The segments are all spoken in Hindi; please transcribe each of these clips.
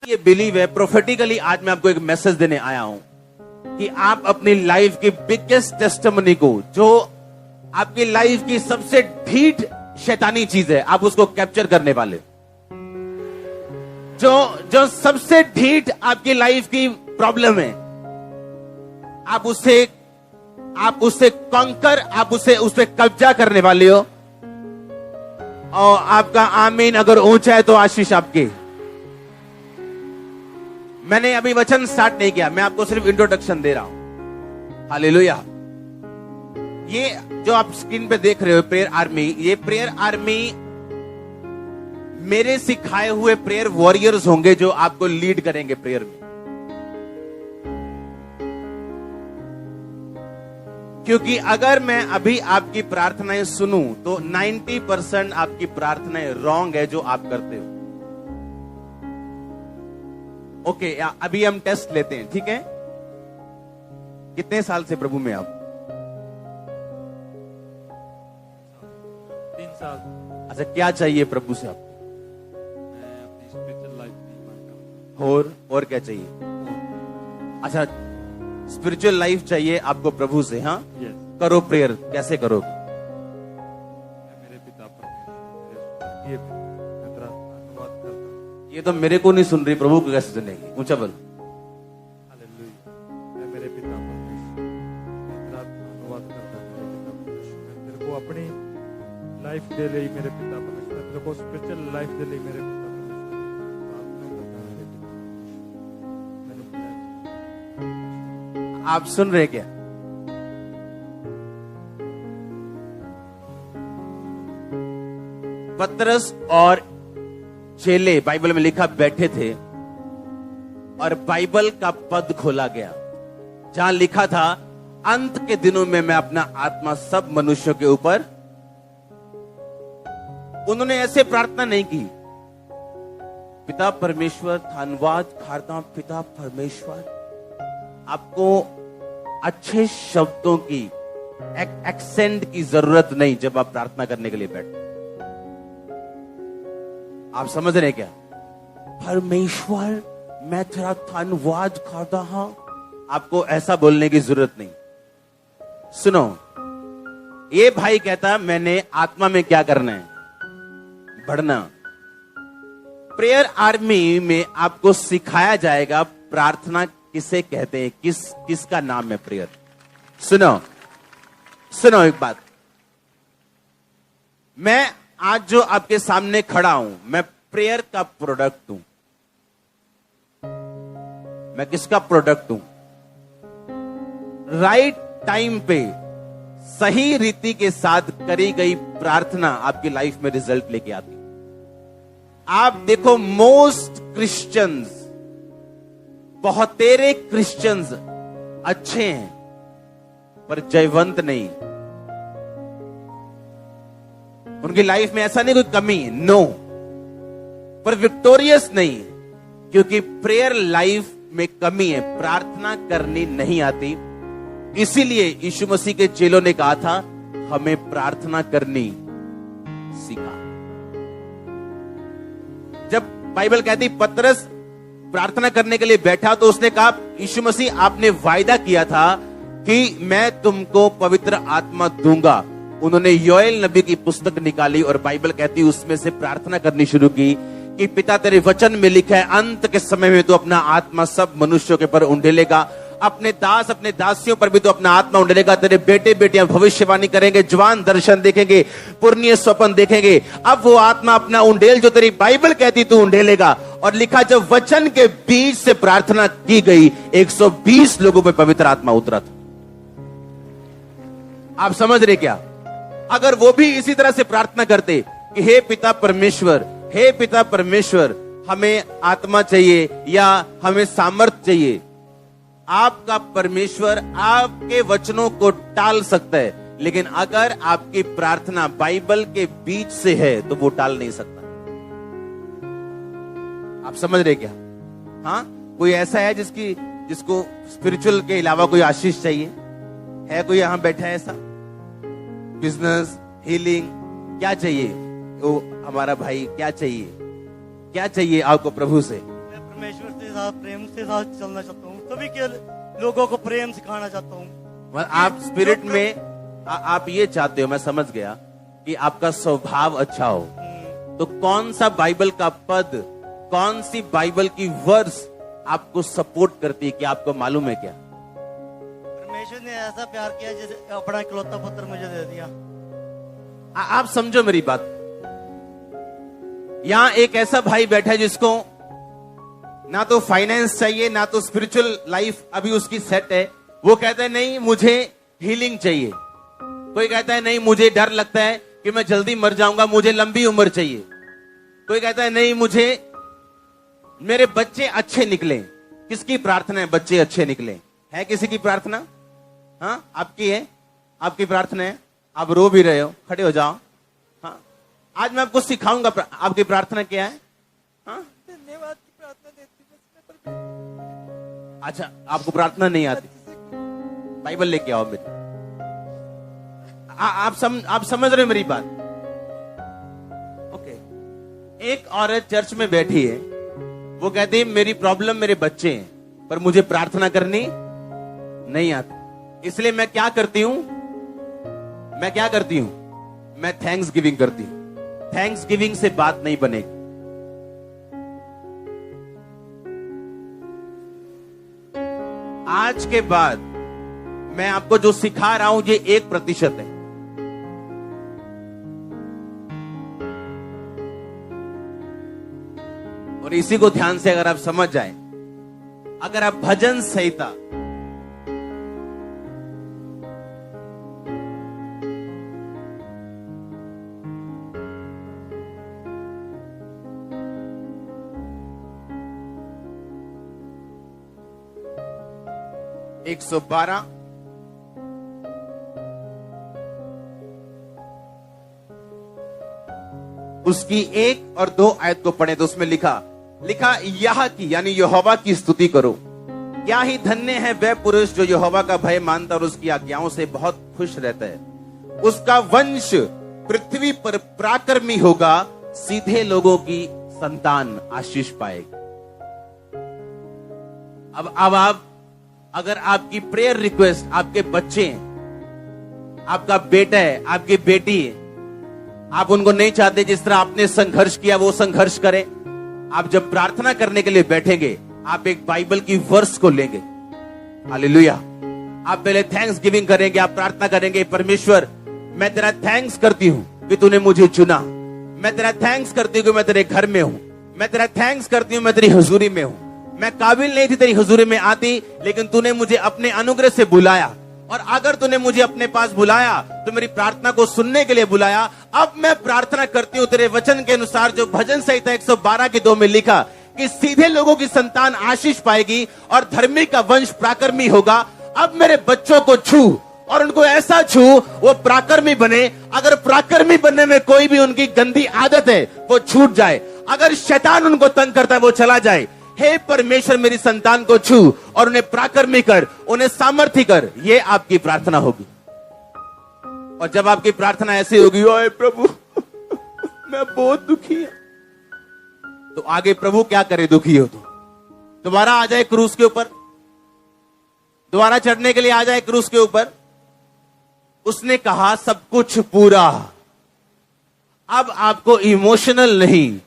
ये बिलीव है, प्रोफेटिकली आज मैं आपको एक मैसेज देने आया हूं कि आप अपनी लाइफ की बिगेस्ट टेस्टिमनी को, जो आपकी लाइफ की सबसे ढीठ शैतानी चीज है, आप उसको कैप्चर करने वाले। जो सबसे ढीठ आपकी लाइफ की प्रॉब्लम है, आप उससे कॉन्कर, आप उस पे कब्जा करने वाले हो। और आपका आमीन अगर ऊंचा है तो आशीष आपकी। मैंने अभी वचन स्टार्ट नहीं किया, मैं आपको सिर्फ इंट्रोडक्शन दे रहा हूं। हालेलुया। ये जो आप स्क्रीन पे देख रहे हो प्रेयर आर्मी, ये प्रेयर आर्मी मेरे सिखाए हुए प्रेयर वॉरियर्स होंगे जो आपको लीड करेंगे प्रेयर में। क्योंकि अगर मैं अभी आपकी प्रार्थनाएं सुनूं तो 90% आपकी प्रार्थनाएं रॉन्ग है जो आप करते हो। ओके, अभी हम टेस्ट लेते हैं, ठीक है? कितने साल से प्रभु में आप? 3 साल। अच्छा, क्या चाहिए प्रभु से आपको? मैं अपनी स्पिरिचुअल लाइफ नहीं मांगता हूं। और क्या चाहिए? अच्छा, स्पिरिचुअल लाइफ चाहिए आपको प्रभु से। हाँ, यस। करो प्रेयर। कैसे करोगे? मेरे पिता परमेश्वर, ये मैं तेरा धन्यवाद करता हूं। ये तो मेरे को नहीं सुन रही, प्रभु को कैसे सुनेगी? ऊंचा बोल। हालेलुया। मैं मेरे पिता परमेश्वर, मैं तेरा धन्यवाद करता हूं। मेरे पिता परमेश्वर, मैं तेरे को अपनी लाइफ दे ली मेरे पिता परमेश्वर, तेरे को स्पिरिचुअल लाइफ दे ली मेरे पिता परमेश्वर। प्रार्थना करता हूं मेरे पिता परमेश्वर, मैंने bless। आप सुन रहे क्या? पतरस और चेले बाइबल में लिखा बैठे थे और बाइबल का पद खोला गया जहां लिखा था, अंत के दिनों में मैं अपना आत्मा सब मनुष्यों के ऊपर। उन्होंने ऐसे प्रार्थना नहीं की, पिता परमेश्वर धन्यवाद करता हूं, पिता परमेश्वर। आपको अच्छे शब्दों की, एक्सेंट की जरूरत नहीं जब आप प्रार्थना करने के लिए बैठे। आप समझ रहे क्या? परमेश्वर मैं तेरा धन्यवाद करता हूं। आपको ऐसा बोलने की जरूरत नहीं। सुनो, ये भाई कहता मैंने आत्मा में क्या करना है? बढ़ना। प्रेयर आर्मी में आपको सिखाया जाएगा प्रार्थना किसे कहते हैं, किसका नाम है प्रेयर। सुनो एक बात, मैं आज जो आपके सामने खड़ा हूं, मैं प्रेयर का प्रोडक्ट हूं। मैं किसका प्रोडक्ट हूं? राइट टाइम पे सही रीति के साथ करी गई प्रार्थना आपकी लाइफ में रिजल्ट लेके आती। आप देखो, मोस्ट क्रिश्चियंस, बहुतेरे क्रिश्चियंस अच्छे हैं पर जयवंत नहीं। उनकी लाइफ में ऐसा नहीं कोई कमी, नो, पर विक्टोरियस नहीं, क्योंकि प्रेयर लाइफ में कमी है, प्रार्थना करनी नहीं आती। इसीलिए यीशु मसीह के चेलों ने कहा था, हमें प्रार्थना करनी सीखा। जब बाइबल कहती पतरस प्रार्थना करने के लिए बैठा तो उसने कहा, यीशु मसीह आपने वायदा किया था कि मैं तुमको पवित्र आत्मा दूंगा। उन्होंने योएल नबी की पुस्तक निकाली और बाइबल कहती उसमें से प्रार्थना करनी शुरू की कि पिता तेरे वचन में लिखा है, अंत के समय में तो अपना आत्मा सब मनुष्यों के पर उंडेलेगा, अपने दास अपने दासियों पर भी तो अपना आत्मा उंडेलेगा। तेरे बेटे बेटियां भविष्यवाणी करेंगे, जवान दर्शन देखेंगे, पुरनीय स्वप्न देखेंगे। अब वो आत्मा अपना उंडेल जो तेरी बाइबल कहती तू उंडेलेगा। और लिखा, जब वचन के बीच से प्रार्थना की गई 120 लोगों पर पवित्र आत्मा उतरा था। आप समझ रहे क्या? अगर वो भी इसी तरह से प्रार्थना करते कि हे पिता परमेश्वर, हे पिता परमेश्वर, हमें आत्मा चाहिए या हमें सामर्थ चाहिए। आपका परमेश्वर आपके वचनों को टाल सकता है, लेकिन अगर आपकी प्रार्थना बाइबल के बीच से है तो वो टाल नहीं सकता। आप समझ रहे क्या? हाँ, कोई ऐसा है जिसको स्पिरिचुअल के अलावा कोई आशीष चाहिए? है कोई यहां बैठा है ऐसा? बिजनेस, हीलिंग, क्या चाहिए? वो हमारा भाई क्या चाहिए? क्या चाहिए आपको प्रभु से? साथ प्रेम के साथ चलना चाहता हूँ, सभी के लोगों को प्रेम सिखाना चाहता हूँ। आप स्पिरिट में आप ये चाहते हो, मैं समझ गया कि आपका स्वभाव अच्छा हो। तो कौन सा बाइबल का पद, कौन सी बाइबल की वर्स आपको सपोर्ट करती है कि आपको मालूम है क्या? परमेश्वर ने ऐसा प्यार किया जैसे अपना इकलौता पुत्र मुझे दे दिया। आप समझो मेरी बात। यहां एक ऐसा भाई बैठा है जिसको ना तो फाइनेंस चाहिए, ना तो स्पिरिचुअल लाइफ अभी उसकी सेट है। वो कहता है नहीं मुझे हीलिंग चाहिए। कोई कहता है नहीं मुझे डर लगता है कि मैं जल्दी मर जाऊंगा, मुझे लंबी उम्र चाहिए। कोई कहता है नहीं मुझे मेरे बच्चे अच्छे निकले। किसकी प्रार्थना है बच्चे अच्छे निकले? है किसी की प्रार्थना? हाँ आपकी है, आपकी प्रार्थना है। आप रो भी रहे हो, खड़े हो जाओ। हाँ आज मैं आपको सिखाऊंगा आपकी प्रार्थना क्या है। हाँ धन्यवाद की प्रार्थना देती हूँ। अच्छा आपको प्रार्थना नहीं आती? बाइबल लेके आओ मेरी। आप समझ रहे हो मेरी बात? ओके। एक औरत चर्च में बैठी है, वो कहती है मेरी प्रॉब्लम मेरे बच्चे हैं, पर मुझे प्रार्थना करनी नहीं आती। इसलिए मैं क्या करती हूं? मैं थैंक्स गिविंग करती हूं। थैंक्स गिविंग से बात नहीं बनेगी। आज के बाद मैं आपको जो सिखा रहा हूं ये 1% है। और इसी को ध्यान से अगर आप समझ जाए, अगर आप भजन संहिता एक 112 उसकी 1 और 2 आयत को पढ़े तो उसमें लिखा यह की यानी यहोवा की स्तुति करो। क्या ही धन्य है वह पुरुष जो यहोवा का भय मानता और उसकी आज्ञाओं से बहुत खुश रहता है। उसका वंश पृथ्वी पर पराक्रमी होगा, सीधे लोगों की संतान आशीष पाएगी। अब आप अगर आपकी प्रेयर रिक्वेस्ट आपके बच्चे हैं, आपका बेटा है, आपकी बेटी है, आप उनको नहीं चाहते जिस तरह आपने संघर्ष किया वो संघर्ष करें। आप जब प्रार्थना करने के लिए बैठेंगे, आप एक बाइबल की वर्स को लेंगे। हालेलुया। आप पहले थैंक्स गिविंग करेंगे, आप प्रार्थना करेंगे, परमेश्वर मैं तेरा थैंक्स करती हूं कि तूने मुझे चुना। मैं तेरा थैंक्स करती हूं कि मैं तेरे घर में हूं। मैं तेरा थैंक्स करती हूं मैं तेरी हुजूरी में हूं। मैं काबिल नहीं थी तेरी हुजूरी में आती, लेकिन तूने मुझे अपने अनुग्रह से बुलाया। और अगर तूने मुझे अपने पास बुलाया तो मेरी प्रार्थना को सुनने के लिए बुलाया। अब मैं प्रार्थना करती हूँ तेरे वचन के अनुसार, जो भजन संहिता 112 के 2 में लिखा कि सीधे लोगों की संतान आशीष पाएगी और धर्मी का वंश पराक्रमी होगा। अब मेरे बच्चों को छू और उनको ऐसा छू वो पराक्रमी बने। अगर पराक्रमी बनने में कोई भी उनकी गंदी आदत है वो छूट जाए। अगर शैतान उनको तंग करता है वो चला जाए। हे परमेश्वर मेरी संतान को छू और उन्हें पराक्रमी कर, उन्हें सामर्थ्य कर। ये आपकी प्रार्थना होगी। और जब आपकी प्रार्थना ऐसी होगी, ओए प्रभु मैं बहुत दुखी हूं, तो आगे प्रभु क्या करे? दुखी हो तो दोबारा आ जाए क्रूस के ऊपर, दोबारा चढ़ने के लिए आ जाए क्रूस के ऊपर। उसने कहा सब कुछ पूरा। अब आपको इमोशनल नहीं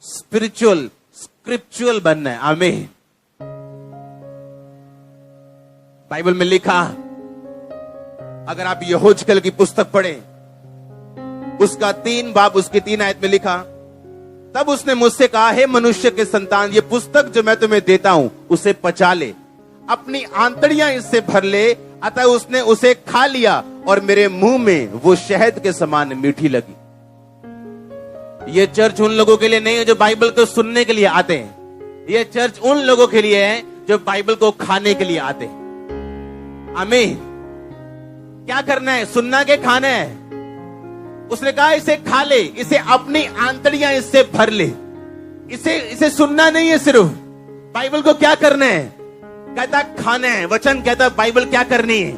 स्पिरिचुअल स्क्रिप्चुअल बनना है। आमीन। बाइबल में लिखा, अगर आप यहोजकल की पुस्तक पढ़ें, उसका 3 बाब उसकी 3 आयत में लिखा, तब उसने मुझसे कहा, हे मनुष्य के संतान, ये पुस्तक जो मैं तुम्हें देता हूं उसे पचा ले, अपनी आंतड़ियां इससे भर ले। अतः उसने उसे खा लिया और मेरे मुंह में वो शहद के समान मीठी लगी। ये चर्च उन लोगों के लिए नहीं है जो बाइबल को सुनने के लिए आते हैं। ये चर्च उन लोगों के लिए है जो बाइबल को खाने के लिए आते हैं। आमीन। क्या करना है? सुनना के खाना है? उसने कहा इसे खा ले, इसे अपनी आंतड़ियां इससे भर ले। इसे सुनना नहीं है सिर्फ। बाइबल को क्या करना है? कहता खाना है। वचन कहता बाइबल क्या करनी है?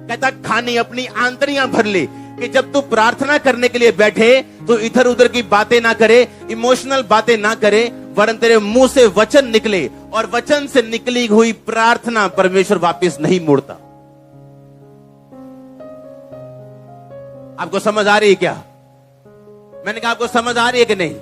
कहता खानी, अपनी आंतड़ियां भर ले। कि जब तू प्रार्थना करने के लिए बैठे तो इधर उधर की बातें ना करे, इमोशनल बातें ना करे, वरन तेरे मुंह से वचन निकले, और वचन से निकली हुई प्रार्थना परमेश्वर वापस नहीं मोड़ता। आपको समझ आ रही है क्या? मैंने कहा आपको समझ आ रही है कि नहीं?